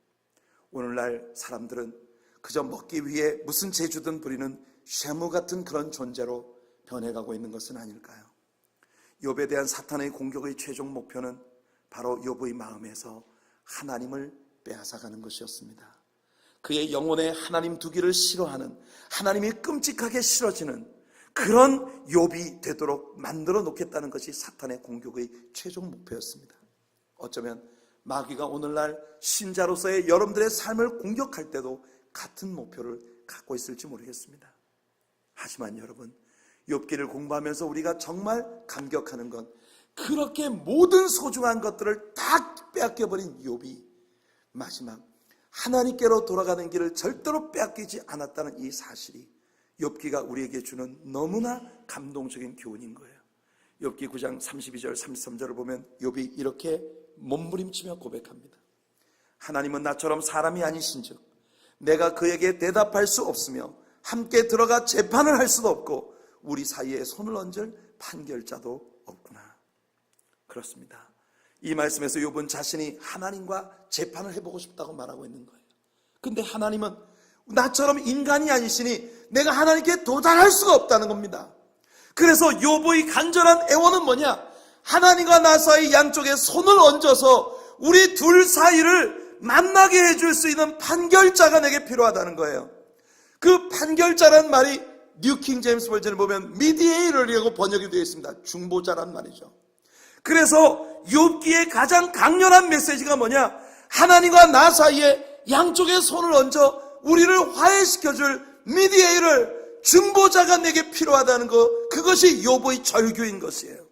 오늘날 사람들은 그저 먹기 위해 무슨 재주든 부리는 쇠무 같은 그런 존재로 변해가고 있는 것은 아닐까요? 욥에 대한 사탄의 공격의 최종 목표는 바로 욥의 마음에서 하나님을 빼앗아가는 것이었습니다. 그의 영혼에 하나님 두기를 싫어하는, 하나님이 끔찍하게 싫어지는 그런 욥이 되도록 만들어 놓겠다는 것이 사탄의 공격의 최종 목표였습니다. 어쩌면 마귀가 오늘날 신자로서의 여러분들의 삶을 공격할 때도 같은 목표를 갖고 있을지 모르겠습니다. 하지만 여러분, 욥기를 공부하면서 우리가 정말 감격하는 건 그렇게 모든 소중한 것들을 다 빼앗겨버린 욥이 마지막 하나님께로 돌아가는 길을 절대로 빼앗기지 않았다는 이 사실이 욥기가 우리에게 주는 너무나 감동적인 교훈인 거예요. 욥기 9장 32절 33절을 보면 욥이 이렇게 몸부림치며 고백합니다. 하나님은 나처럼 사람이 아니신즉 내가 그에게 대답할 수 없으며 함께 들어가 재판을 할 수도 없고 우리 사이에 손을 얹을 판결자도 없구나. 그렇습니다. 이 말씀에서 욥은 자신이 하나님과 재판을 해보고 싶다고 말하고 있는 거예요. 근데 하나님은 나처럼 인간이 아니시니 내가 하나님께 도달할 수가 없다는 겁니다. 그래서 욥의 간절한 애원은 뭐냐? 하나님과 나 사이 양쪽에 손을 얹어서 우리 둘 사이를 만나게 해줄 수 있는 판결자가 내게 필요하다는 거예요. 그 판결자란 말이 뉴킹 제임스 버전을 보면 미디에이터라고 번역이 되어 있습니다. 중보자란 말이죠. 그래서 욥기의 가장 강렬한 메시지가 뭐냐? 하나님과 나 사이에 양쪽에 손을 얹어 우리를 화해시켜줄 미디에이터, 중보자가 내게 필요하다는 것, 그것이 욥의 절규인 것이에요.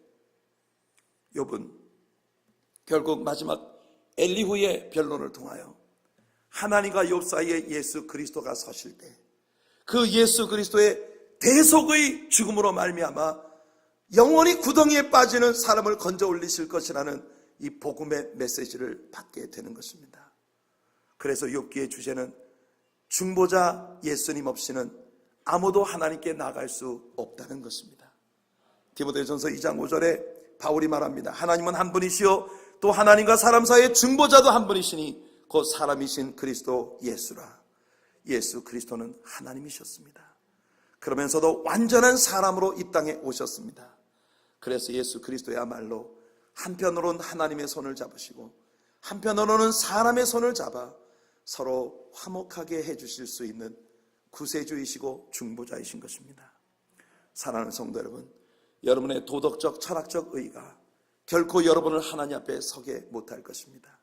욥은 결국 마지막 엘리후의 변론을 통하여 하나님과 욥 사이에 예수 그리스도가 서실 때 그 예수 그리스도의 대속의 죽음으로 말미암아 영원히 구덩이에 빠지는 사람을 건져 올리실 것이라는 이 복음의 메시지를 받게 되는 것입니다. 그래서 욥기의 주제는 중보자 예수님 없이는 아무도 하나님께 나갈 수 없다는 것입니다. 디모데전서 2장 5절에 바울이 말합니다. 하나님은 한 분이시요 또 하나님과 사람 사이의 중보자도 한 분이시니 곧 사람이신 그리스도 예수라. 예수 그리스도는 하나님이셨습니다. 그러면서도 완전한 사람으로 이 땅에 오셨습니다. 그래서 예수 그리스도야말로 한편으로는 하나님의 손을 잡으시고 한편으로는 사람의 손을 잡아 서로 화목하게 해주실 수 있는 구세주이시고 중보자이신 것입니다. 사랑하는 성도 여러분, 여러분의 도덕적 철학적 의의가 결코 여러분을 하나님 앞에 서게 못할 것입니다.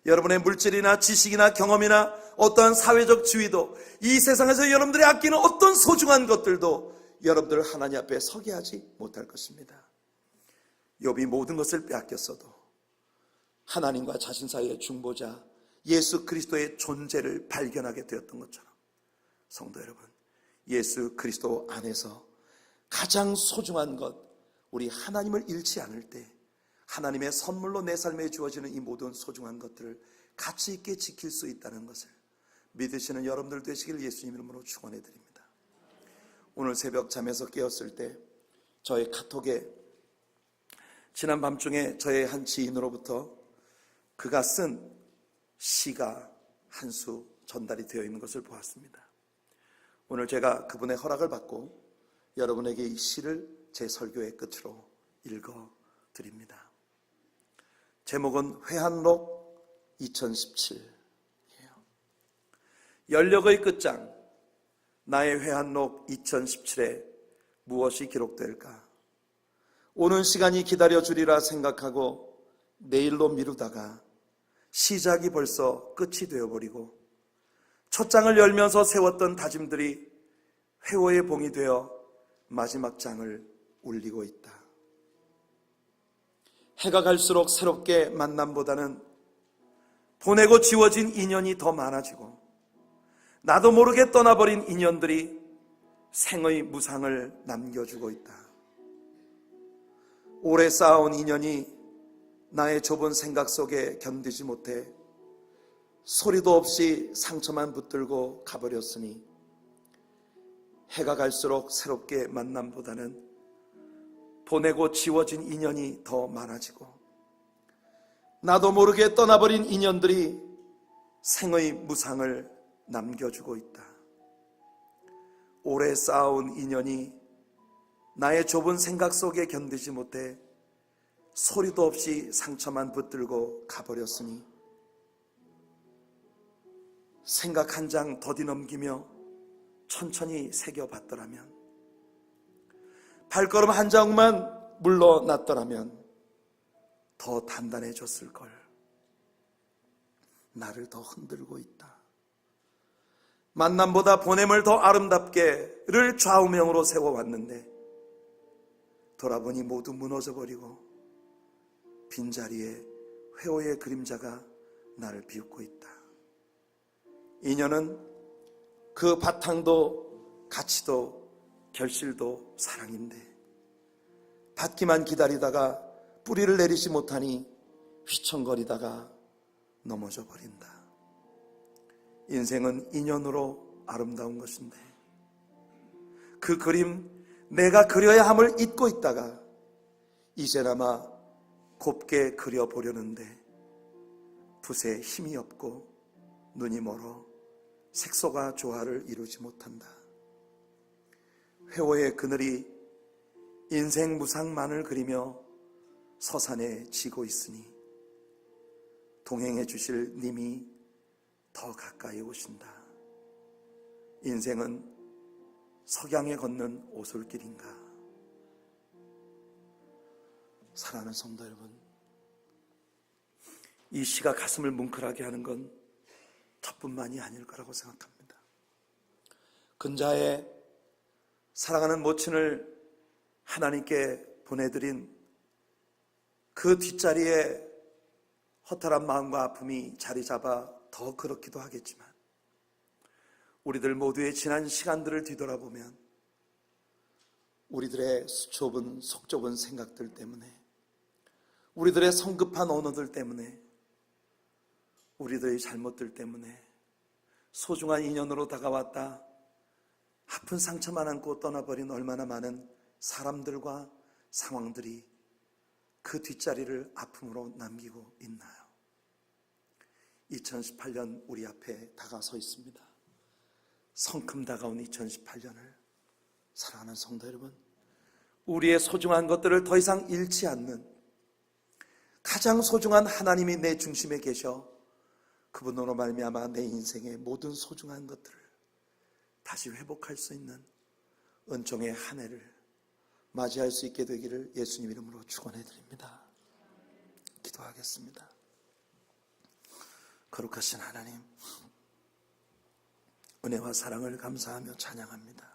여러분의 물질이나 지식이나 경험이나 어떠한 사회적 지위도, 이 세상에서 여러분들이 아끼는 어떤 소중한 것들도 여러분들을 하나님 앞에 서게 하지 못할 것입니다. 욥이 모든 것을 빼앗겼어도 하나님과 자신 사이의 중보자 예수 그리스도의 존재를 발견하게 되었던 것처럼, 성도 여러분, 예수 그리스도 안에서 가장 소중한 것, 우리 하나님을 잃지 않을 때 하나님의 선물로 내 삶에 주어지는 이 모든 소중한 것들을 가치 있게 지킬 수 있다는 것을 믿으시는 여러분들 되시길 예수님 이름으로 축원해 드립니다. 오늘 새벽 잠에서 깨었을 때 저의 카톡에 지난 밤중에 저의 한 지인으로부터 그가 쓴 시가 한 수 전달이 되어 있는 것을 보았습니다. 오늘 제가 그분의 허락을 받고 여러분에게 이 시를 제 설교의 끝으로 읽어 드립니다. 제목은 회한록 2017이에요. 연력의 끝장, 나의 회한록 2017에 무엇이 기록될까? 오는 시간이 기다려주리라 생각하고 내일로 미루다가 시작이 벌써 끝이 되어버리고 첫 장을 열면서 세웠던 다짐들이 회오의 봉이 되어 마지막 장을 울리고 있다. 해가 갈수록 새롭게 만남보다는 보내고 지워진 인연이 더 많아지고 나도 모르게 떠나버린 인연들이 생의 무상을 남겨주고 있다. 오래 쌓아온 인연이 나의 좁은 생각 속에 견디지 못해 소리도 없이 상처만 붙들고 가버렸으니 해가 갈수록 새롭게 만남보다는 보내고 지워진 인연이 더 많아지고 나도 모르게 떠나버린 인연들이 생의 무상을 남겨주고 있다. 오래 쌓아온 인연이 나의 좁은 생각 속에 견디지 못해 소리도 없이 상처만 붙들고 가버렸으니 생각 한 장 더디 넘기며 천천히 새겨봤더라면, 발걸음 한 장만 물러났더라면 더 단단해졌을걸. 나를 더 흔들고 있다. 만남보다 보냄을 더 아름답게를 좌우명으로 세워왔는데 돌아보니 모두 무너져버리고 빈자리에 회오의 그림자가 나를 비웃고 있다. 인연은 그 바탕도 가치도 결실도 사랑인데 받기만 기다리다가 뿌리를 내리지 못하니 휘청거리다가 넘어져 버린다. 인생은 인연으로 아름다운 것인데 그 그림 내가 그려야 함을 잊고 있다가 이제나마 곱게 그려보려는데 붓에 힘이 없고 눈이 멀어 색소가 조화를 이루지 못한다. 회오의 그늘이 인생 무상만을 그리며 서산에 지고 있으니 동행해 주실 님이 더 가까이 오신다. 인생은 석양에 걷는 오솔길인가? 사랑하는 성도 여러분, 이 시가 가슴을 뭉클하게 하는 건 저뿐만이 아닐 거라고 생각합니다. 근자에 사랑하는 모친을 하나님께 보내드린 그 뒷자리에 허탈한 마음과 아픔이 자리 잡아 더 그렇기도 하겠지만 우리들 모두의 지난 시간들을 뒤돌아보면 우리들의 속 좁은 생각들 때문에, 우리들의 성급한 언어들 때문에, 우리들의 잘못들 때문에 소중한 인연으로 다가왔다 아픈 상처만 안고 떠나버린 얼마나 많은 사람들과 상황들이 그 뒷자리를 아픔으로 남기고 있나요? 2018년 우리 앞에 다가서 있습니다. 성큼 다가온 2018년을 사랑하는 성도 여러분, 우리의 소중한 것들을 더 이상 잃지 않는 가장 소중한 하나님이 내 중심에 계셔 그분으로 말미암아 내 인생의 모든 소중한 것들을 다시 회복할 수 있는 은총의 한 해를 맞이할 수 있게 되기를 예수님 이름으로 축원해 드립니다. 기도하겠습니다. 거룩하신 하나님, 은혜와 사랑을 감사하며 찬양합니다.